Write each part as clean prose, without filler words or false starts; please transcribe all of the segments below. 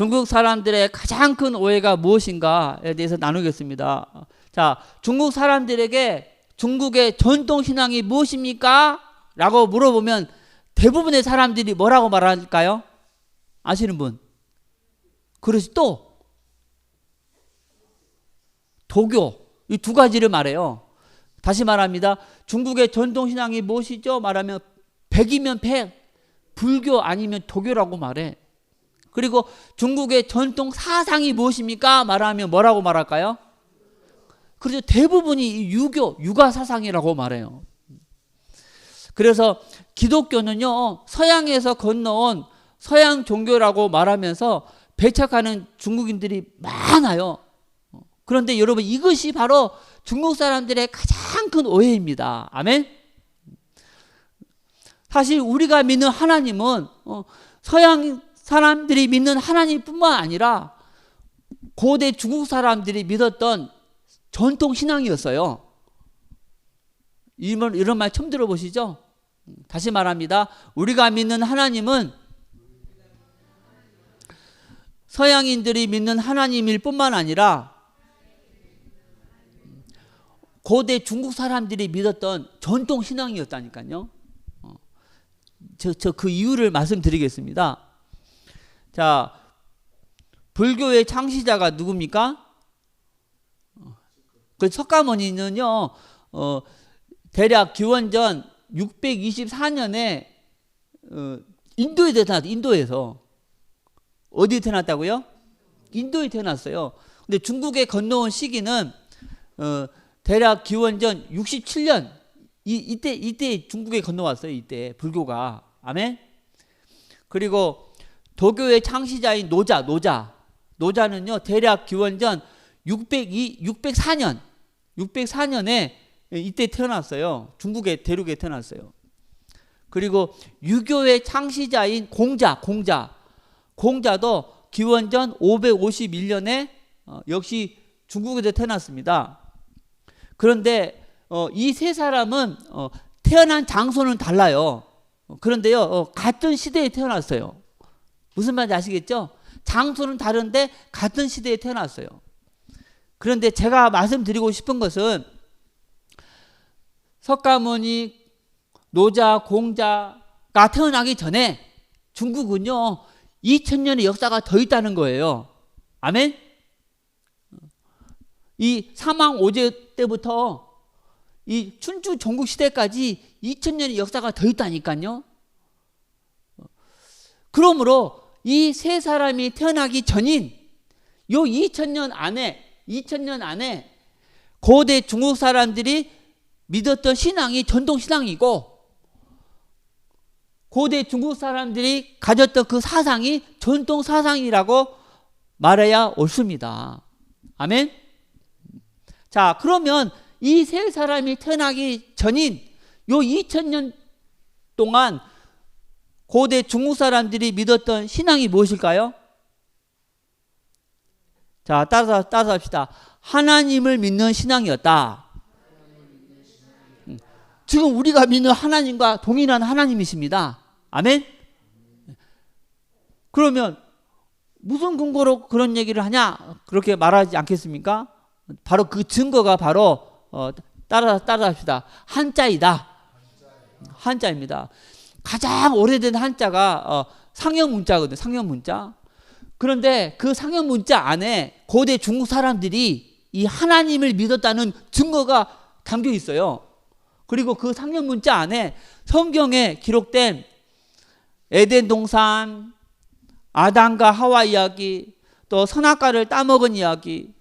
중국 사람들의 가장 큰 오해가 무엇인가에 대해서 나누겠습니다. 자, 중국 사람들에게 중국의 전통 신앙이 무엇입니까? 라고 물어보면 대부분의 사람들이 뭐라고 말할까요? 아시는 분? 그렇지, 또 도교, 이 두 가지를 말해요. 다시 말합니다. 중국의 전통 신앙이 무엇이죠? 말하면 100이면 100, 불교 아니면 도교라고 말해. 그리고 중국의 전통 사상이 무엇입니까? 말하면 뭐라고 말할까요? 그래서 대부분이 유교, 유가 사상이라고 말해요. 그래서 기독교는요, 서양에서 건너온 서양 종교라고 말하면서 배척하는 중국인들이 많아요. 그런데 여러분, 이것이 바로 중국 사람들의 가장 큰 오해입니다. 아멘? 사실 우리가 믿는 하나님은 서양 사람들이 믿는 하나님뿐만 아니라 고대 중국 사람들이 믿었던 전통 신앙이었어요. 이런 말 처음 들어보시죠? 다시 말합니다. 우리가 믿는 하나님은 서양인들이 믿는 하나님일 뿐만 아니라 고대 중국 사람들이 믿었던 전통 신앙이었다니까요. 저 그 이유를 말씀드리겠습니다. 자, 불교의 창시자가 누굽니까? 그 석가모니는요, 대략 기원전 624년에 인도에 태어났어요. 인도에서. 어디에 태어났다고요? 인도에 태어났어요. 근데 중국에 건너온 시기는 대략 기원전 67년 이때 중국에 건너왔어요. 이때 불교가. 아멘. 그리고 도교의 창시자인 노자는요 대략 기원전 604년에 이때 태어났어요. 중국의 대륙에 태어났어요. 그리고 유교의 창시자인 공자도 기원전 551년에 역시 중국에서 태어났습니다. 그런데 이 세 사람은 태어난 장소는 달라요. 그런데요, 같은 시대에 태어났어요. 무슨 말인지 아시겠죠? 장소는 다른데 같은 시대에 태어났어요. 그런데 제가 말씀드리고 싶은 것은 석가모니, 노자, 공자가 태어나기 전에 중국은요 2000년의 역사가 더 있다는 거예요. 아멘? 이 사망 오제 때부터 이 춘추 전국 시대까지 2000년의 역사가 더 있다니까요. 그러므로 이 세 사람이 태어나기 전인 요 2000년 안에 고대 중국 사람들이 믿었던 신앙이 전통 신앙이고 고대 중국 사람들이 가졌던 그 사상이 전통 사상이라고 말해야 옳습니다. 아멘? 자, 그러면 이 세 사람이 태어나기 전인 요 2000년 동안 고대 중국 사람들이 믿었던 신앙이 무엇일까요? 자, 따라서 합시다. 하나님을 믿는 신앙이었다. 지금 우리가 믿는 하나님과 동일한 하나님이십니다. 아멘? 그러면 무슨 근거로 그런 얘기를 하냐? 그렇게 말하지 않겠습니까? 바로 그 증거가 바로 따라 합시다. 한자이다. 한자입니다. 가장 오래된 한자가 상형 문자거든요. 상형 문자. 그런데 그 상형 문자 안에 고대 중국 사람들이 이 하나님을 믿었다는 증거가 담겨 있어요. 그리고 그 상형 문자 안에 성경에 기록된 에덴 동산, 아담과 하와 이야기, 또 선악과를 따먹은 이야기,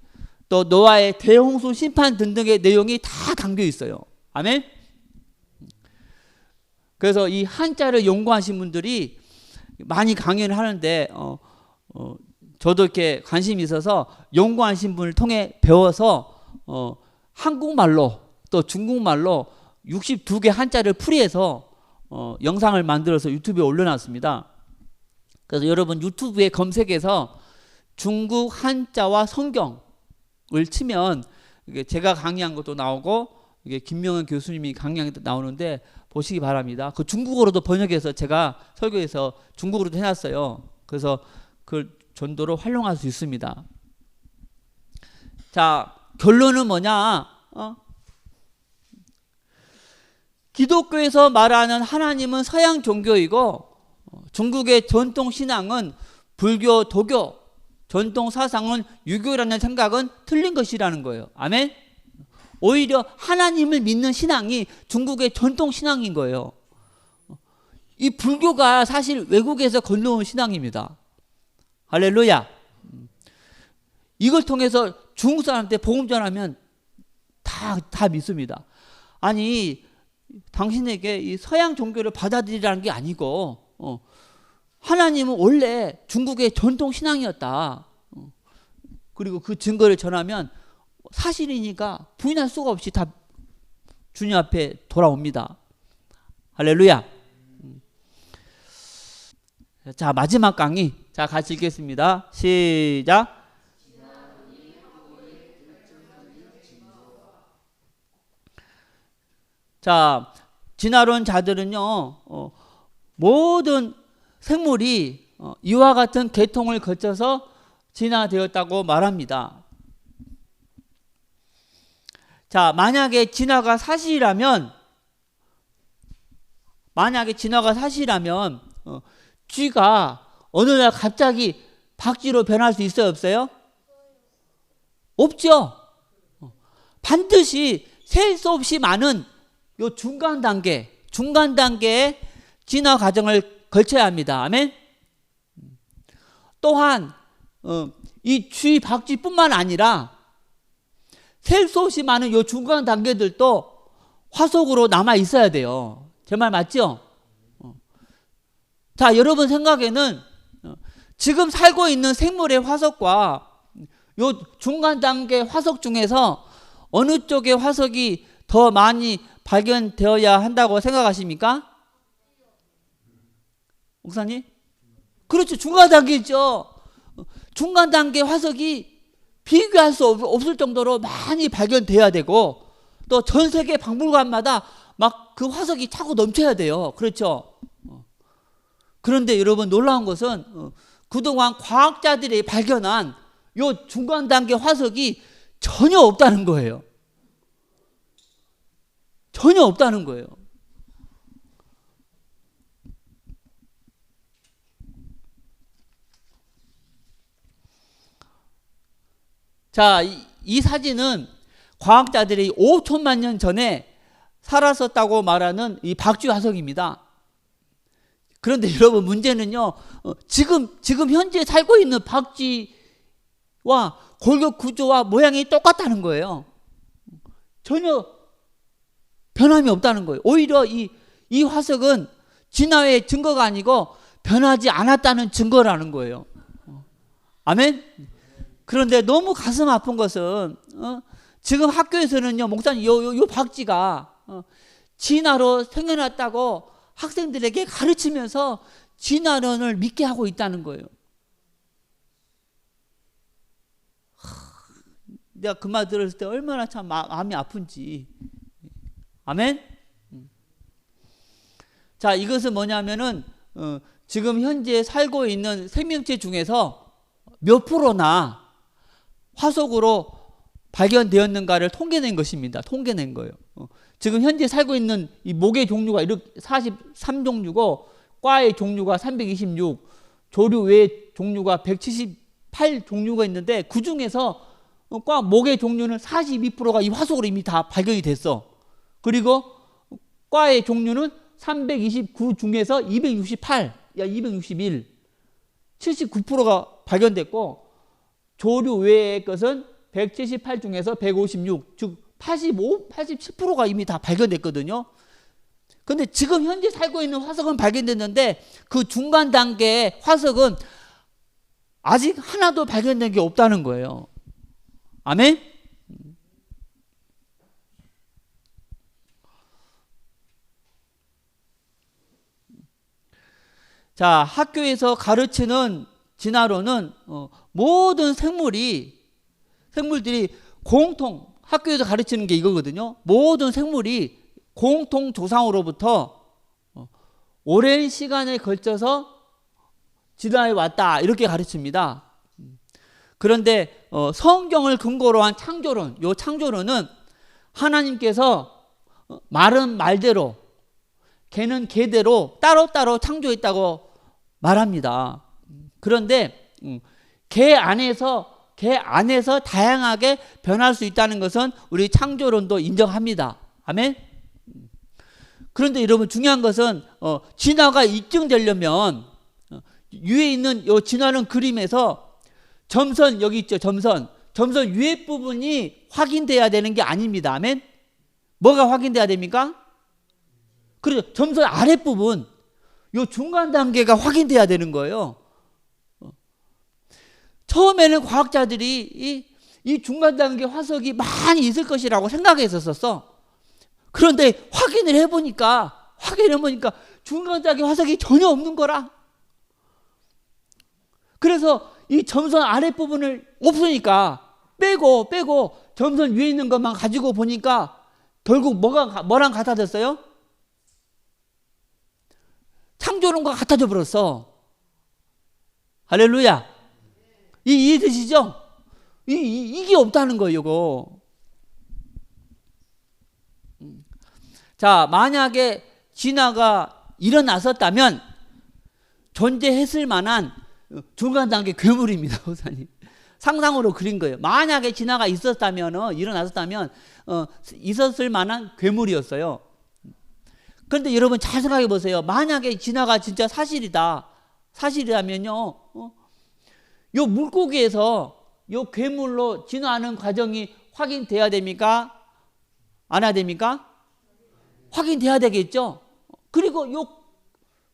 또 노아의 대홍수 심판 등등의 내용이 다 담겨 있어요. 아멘? 그래서 이 한자를 연구하신 분들이 많이 강연을 하는데 저도 이렇게 관심이 있어서 연구하신 분을 통해 배워서 한국말로 또 중국말로 62개 한자를 풀이해서 영상을 만들어서 유튜브에 올려놨습니다. 그래서 여러분 유튜브에 검색해서 중국 한자와 성경을 치면 제가 강의한 것도 나오고 김명은 교수님이 강의한 것도 나오는데 보시기 바랍니다. 그 중국어로도 번역해서 제가 설교해서 중국어로도 해놨어요. 그래서 그걸 전도로 활용할 수 있습니다. 자, 결론은 뭐냐? 기독교에서 말하는 하나님은 서양 종교이고 중국의 전통 신앙은 불교, 도교, 전통 사상은 유교라는 생각은 틀린 것이라는 거예요. 아멘? 오히려 하나님을 믿는 신앙이 중국의 전통 신앙인 거예요. 이 불교가 사실 외국에서 건너온 신앙입니다. 할렐루야. 이걸 통해서 중국 사람한테 복음 전하면 다 믿습니다. 아니, 당신에게 이 서양 종교를 받아들이라는 게 아니고 하나님은 원래 중국의 전통 신앙이었다. 그리고 그 증거를 전하면 사실이니까 부인할 수가 없이 다 주님 앞에 돌아옵니다. 할렐루야. 자, 마지막 강의. 자, 같이 읽겠습니다. 시작. 자, 진화론 자들은요, 모든 생물이 이와 같은 계통을 거쳐서 진화되었다고 말합니다. 자, 만약에 진화가 사실이라면 쥐가 어느 날 갑자기 박쥐로 변할 수 있어요, 없어요? 없죠. 반드시 셀 수 없이 많은 요 중간 단계의 진화 과정을 거쳐야 합니다. 아멘. 또한 이 쥐, 박쥐뿐만 아니라 셀 수 없이 많은 요 중간 단계들도 화속으로 남아 있어야 돼요. 제 말 맞죠? 자, 여러분 생각에는 지금 살고 있는 생물의 화석과 요 중간 단계 화석 중에서 어느 쪽의 화석이 더 많이 발견되어야 한다고 생각하십니까? 목사님? 그렇죠. 중간 단계죠. 중간 단계 화석이 비교할 수 없을 정도로 많이 발견돼야 되고 또 전 세계 박물관마다 막 그 화석이 차고 넘쳐야 돼요. 그렇죠. 그런데 여러분 놀라운 것은 그동안 과학자들이 발견한 요 중간 단계 화석이 전혀 없다는 거예요. 전혀 없다는 거예요. 자, 이 사진은 과학자들이 5천만 년 전에 살았었다고 말하는 이 박쥐 화석입니다. 그런데 여러분 문제는요, 지금 현재 살고 있는 박쥐와 골격 구조와 모양이 똑같다는 거예요. 전혀 변함이 없다는 거예요. 오히려 이 화석은 진화의 증거가 아니고 변하지 않았다는 증거라는 거예요. 아멘? 그런데 너무 가슴 아픈 것은 지금 학교에서는요, 목사님 요 박쥐가 진화로 생겨났다고 학생들에게 가르치면서 진화론을 믿게 하고 있다는 거예요. 내가 그 말 들었을 때 얼마나 참 마음이 아픈지. 아멘? 자, 이것은 뭐냐면은 지금 현재 살고 있는 생명체 중에서 몇 프로나 화석으로 발견되었는가를 통계낸 것입니다. 통계낸 거예요. 지금 현재 살고 있는 이 목의 종류가 이렇게 43종류고 과의 종류가 326, 조류 외의 종류가 178종류가 있는데 그 중에서 과 목의 종류는 42%가 이 화석으로 이미 다 발견이 됐어. 그리고 과의 종류는 329 중에서 261, 79%가 발견됐고 조류 외의 것은 178 중에서 156, 즉 87%가 이미 다 발견됐거든요. 그런데 지금 현재 살고 있는 화석은 발견됐는데 그 중간 단계의 화석은 아직 하나도 발견된 게 없다는 거예요. 아멘? 자, 학교에서 가르치는 진화론은 모든 생물들이 학교에서 가르치는 게 이거거든요. 모든 생물이 공통 조상으로부터 오랜 시간에 걸쳐서 진화해 왔다, 이렇게 가르칩니다. 그런데 성경을 근거로 한 창조론, 요 창조론은 하나님께서 말은 말대로, 개는 개대로 따로따로 창조했다고 말합니다. 그런데 개 안에서 다양하게 변할 수 있다는 것은 우리 창조론도 인정합니다. 아멘. 그런데 여러분, 중요한 것은 진화가 입증되려면 위에 있는 요 진화론 그림에서 점선, 여기 있죠, 점선 위에 부분이 확인돼야 되는 게 아닙니다. 아멘. 뭐가 확인돼야 됩니까? 그래서 점선 아랫부분, 요 중간 단계가 확인돼야 되는 거예요. 처음에는 과학자들이 이 중간 단계 화석이 많이 있을 것이라고 생각했었어. 그런데 확인을 해보니까 중간 단계 화석이 전혀 없는 거라. 그래서 이 점선 아랫부분을 없으니까 빼고 점선 위에 있는 것만 가지고 보니까 결국 뭐랑 같아졌어요? 창조론과 같아져 버렸어. 할렐루야. 이해되시죠? 이게 없다는 거예요, 이거. 자, 만약에 진화가 일어났었다면 존재했을 만한 중간 단계 괴물입니다, 목사님. 상상으로 그린 거예요. 만약에 진화가 일어났었다면 있었을 만한 괴물이었어요. 그런데 여러분 잘 생각해 보세요. 만약에 진화가 진짜 사실이라면요, 요 물고기에서 요 괴물로 진화하는 과정이 확인돼야 됩니까? 안 해야 됩니까? 확인돼야 되겠죠. 그리고 요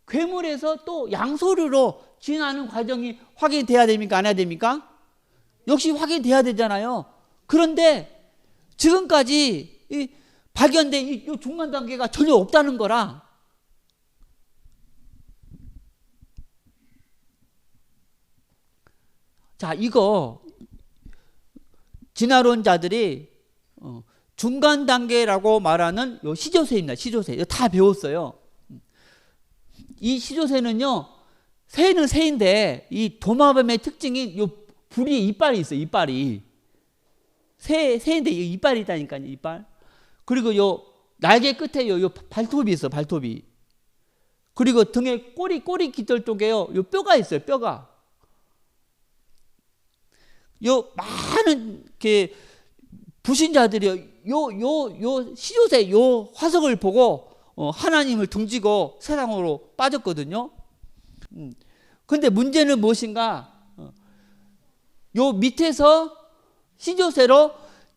괴물에서 또 양서류로 진화하는 과정이 확인돼야 됩니까? 안 해야 됩니까? 역시 확인돼야 되잖아요. 그런데 지금까지 발견된 이 중간 단계가 전혀 없다는 거라. 자, 이거 진화론자들이 중간 단계라고 말하는 요 시조새입니다. 시조새. 이거 다 배웠어요. 이 시조새는요, 새는 새인데 이 도마뱀의 특징이 요 부리에 이빨이 있어요. 이빨이. 새인데 이빨이 있다니까요. 이빨. 그리고 요 날개 끝에 요 발톱이 있어. 발톱이. 그리고 등에 꼬리 깃털 쪽에요, 요 뼈가 있어요. 뼈가. 요 많은 불신자들이 요 시조새 요 화석을 보고 하나님을 등지고 세상으로 빠졌거든요. 근데 문제는 무엇인가? 요 밑에서 시조새로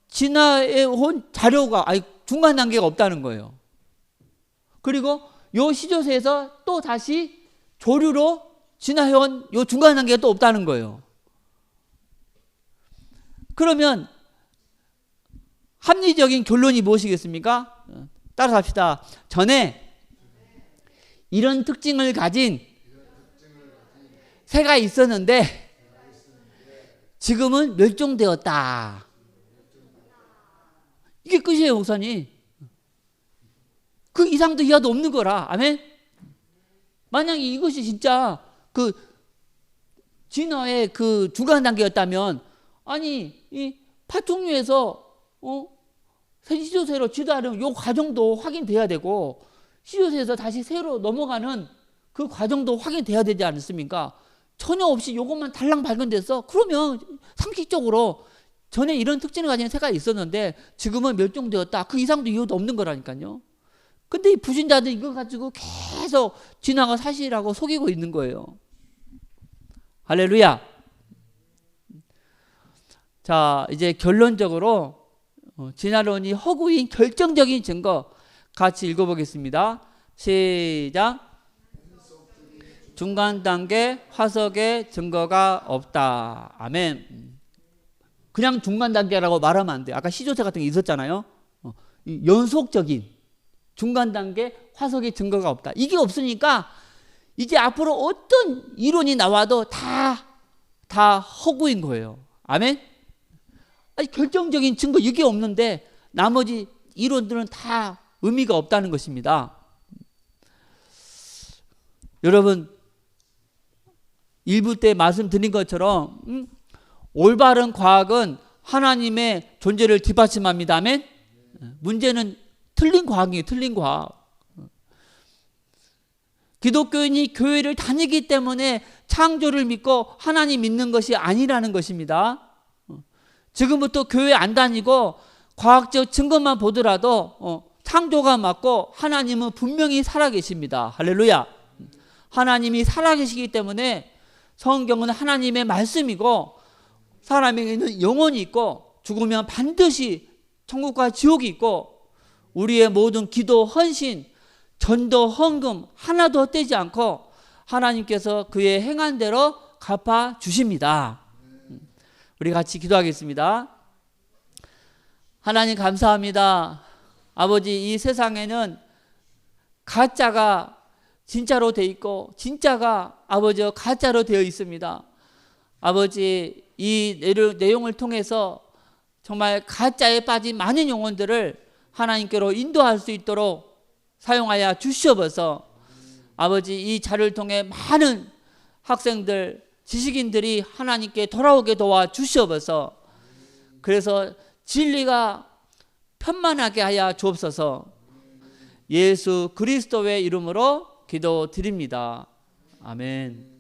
진화해 온 자료가, 중간 단계가 없다는 거예요. 그리고 요 시조새에서 또 다시 조류로 진화해 온 요 중간 단계가 또 없다는 거예요. 그러면 합리적인 결론이 무엇이겠습니까? 따라서 합시다. 전에 이런 특징을 가진 새가 있었는데 지금은 멸종되었다. 이게 끝이에요, 목사님. 그 이상도 이하도 없는 거라. 아멘? 만약에 이것이 진짜 그 진화의 그 중간 단계였다면, 아니 이 파충류에서 시조새로 진화하는 요 과정도 확인돼야 되고, 시조새에서 다시 새로 넘어가는 그 과정도 확인돼야 되지 않습니까? 전혀 없이 요것만 달랑 발견돼서, 그러면 상식적으로 전에 이런 특징을 가진 새가 있었는데 지금은 멸종되었다. 그 이상도 이유도 없는 거라니까요. 근데 이 부신자들이 이거 가지고 계속 진화가 사실이라고 속이고 있는 거예요. 할렐루야. 자, 이제 결론적으로 진화론이 허구인 결정적인 증거 같이 읽어보겠습니다. 시작. 중간 단계 화석의 증거가 없다. 아멘. 그냥 중간 단계라고 말하면 안 돼요. 아까 시조새 같은 게 있었잖아요. 연속적인 중간 단계 화석의 증거가 없다. 이게 없으니까 이제 앞으로 어떤 이론이 나와도 다 허구인 거예요. 아멘. 아니, 결정적인 증거 이게 없는데 나머지 이론들은 다 의미가 없다는 것입니다. 여러분, 일부 때 말씀드린 것처럼 올바른 과학은 하나님의 존재를 뒷받침합니다. 아멘. 문제는 틀린 과학이에요. 틀린 과학. 기독교인이 교회를 다니기 때문에 창조를 믿고 하나님 믿는 것이 아니라는 것입니다. 지금부터 교회 안 다니고 과학적 증거만 보더라도 창조가 맞고 하나님은 분명히 살아계십니다. 할렐루야. 하나님이 살아계시기 때문에 성경은 하나님의 말씀이고 사람에게는 영혼이 있고 죽으면 반드시 천국과 지옥이 있고 우리의 모든 기도, 헌신, 전도, 헌금 하나도 헛되지 않고 하나님께서 그의 행한 대로 갚아 주십니다. 우리 같이 기도하겠습니다. 하나님 감사합니다. 아버지, 이 세상에는 가짜가 진짜로 되어 있고 진짜가 아버지 가짜로 되어 있습니다. 아버지, 이 내용을 통해서 정말 가짜에 빠진 많은 영혼들을 하나님께로 인도할 수 있도록 사용하여 주시옵소서. 아버지, 이 자료를 통해 많은 학생들, 지식인들이 하나님께 돌아오게 도와 주시옵소서. 그래서 진리가 편만하게 하여 주옵소서. 예수 그리스도의 이름으로 기도드립니다. 아멘.